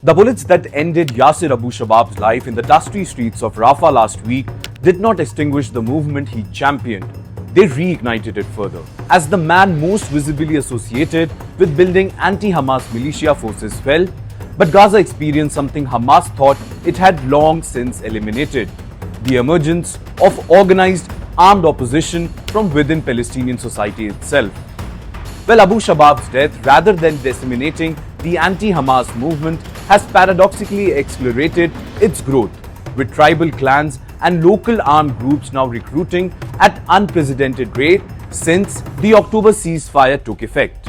The bullets that ended Yasser Abu Shabab's life in the dusty streets of Rafah last week did not extinguish the movement he championed. They reignited it further. As the man most visibly associated with building anti-Hamas militia forces fell, but Gaza experienced something Hamas thought it had long since eliminated: the emergence of organized, armed opposition from within Palestinian society itself. Well, Abu Shabab's death, rather than disseminating the anti-Hamas movement, has paradoxically accelerated its growth, with tribal clans and local armed groups now recruiting at unprecedented rate since the October ceasefire took effect.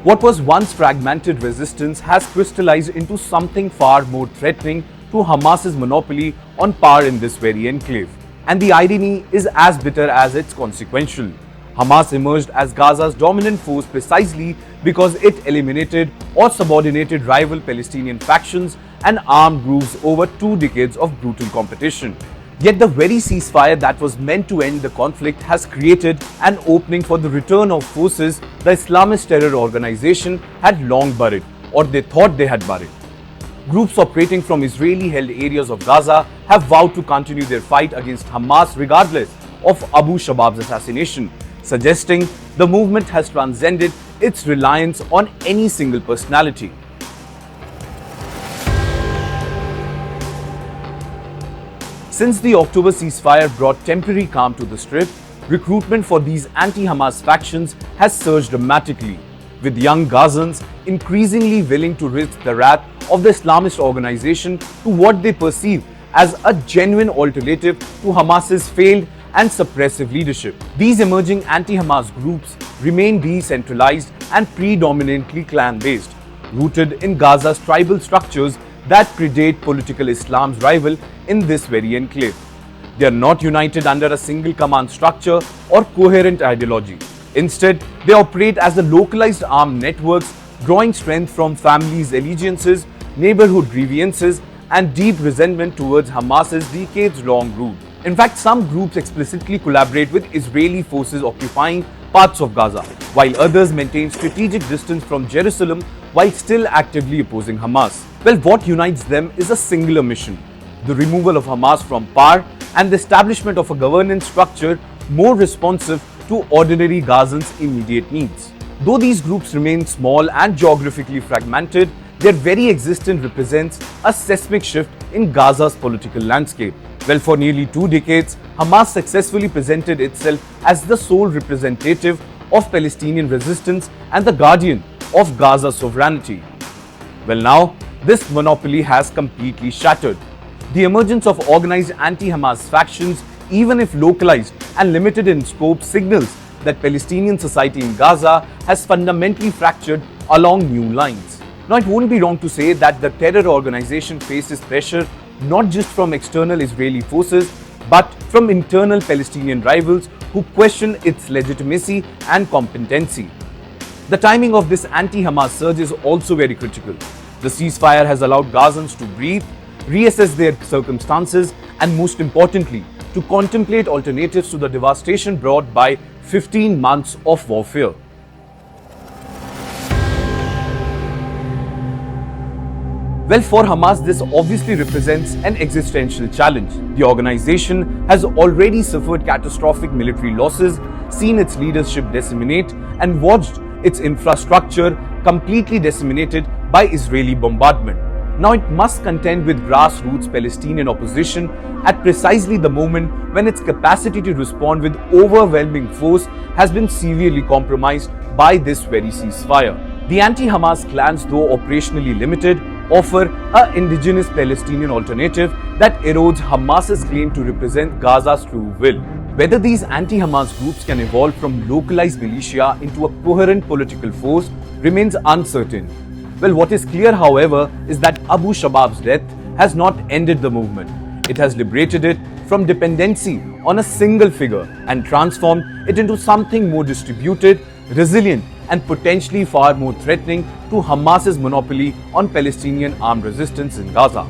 What was once fragmented resistance has crystallized into something far more threatening to Hamas's monopoly on power in this very enclave. And the irony is as bitter as it's consequential. Hamas emerged as Gaza's dominant force precisely because it eliminated or subordinated rival Palestinian factions and armed groups over 2 decades of brutal competition. Yet the very ceasefire that was meant to end the conflict has created an opening for the return of forces the Islamist terror organization had long buried, or they thought they had buried. Groups operating from Israeli-held areas of Gaza have vowed to continue their fight against Hamas regardless of Abu Shabab's assassination, suggesting the movement has transcended its reliance on any single personality. Since the October ceasefire brought temporary calm to the Strip, recruitment for these anti-Hamas factions has surged dramatically, with young Gazans increasingly willing to risk the wrath of the Islamist organization to what they perceive as a genuine alternative to Hamas's failed and suppressive leadership. These emerging anti-Hamas groups remain decentralized and predominantly clan-based, rooted in Gaza's tribal structures that predate political Islam's rival in this very enclave. They are not united under a single command structure or coherent ideology. Instead, they operate as the localized armed networks, drawing strength from families' allegiances, neighborhood grievances, and deep resentment towards Hamas's decades-long rule. In fact, some groups explicitly collaborate with Israeli forces occupying parts of Gaza, while others maintain strategic distance from Jerusalem while still actively opposing Hamas. Well, what unites them is a singular mission: the removal of Hamas from power and the establishment of a governance structure more responsive to ordinary Gazans' immediate needs. Though these groups remain small and geographically fragmented, their very existence represents a seismic shift in Gaza's political landscape. Well, for nearly 2 decades, Hamas successfully presented itself as the sole representative of Palestinian resistance and the guardian of Gaza's sovereignty. Well, now, this monopoly has completely shattered. The emergence of organized anti-Hamas factions, even if localized and limited in scope, signals that Palestinian society in Gaza has fundamentally fractured along new lines. Now, it wouldn't be wrong to say that the terror organization faces pressure not just from external Israeli forces, but from internal Palestinian rivals who question its legitimacy and competency. The timing of this anti-Hamas surge is also very critical. The ceasefire has allowed Gazans to breathe, reassess their circumstances, and most importantly, to contemplate alternatives to the devastation brought by 15 months of warfare. Well, for Hamas, this obviously represents an existential challenge. The organization has already suffered catastrophic military losses, seen its leadership disseminate, and watched its infrastructure completely decimated by Israeli bombardment. Now it must contend with grassroots Palestinian opposition at precisely the moment when its capacity to respond with overwhelming force has been severely compromised by this very ceasefire. The anti-Hamas clans, though operationally limited, offer an indigenous Palestinian alternative that erodes Hamas's claim to represent Gaza's true will. Whether these anti-Hamas groups can evolve from localized militia into a coherent political force remains uncertain. Well, what is clear, however, is that Abu Shabab's death has not ended the movement. It has liberated it from dependency on a single figure and transformed it into something more distributed, resilient, and potentially far more threatening to Hamas's monopoly on Palestinian armed resistance in Gaza.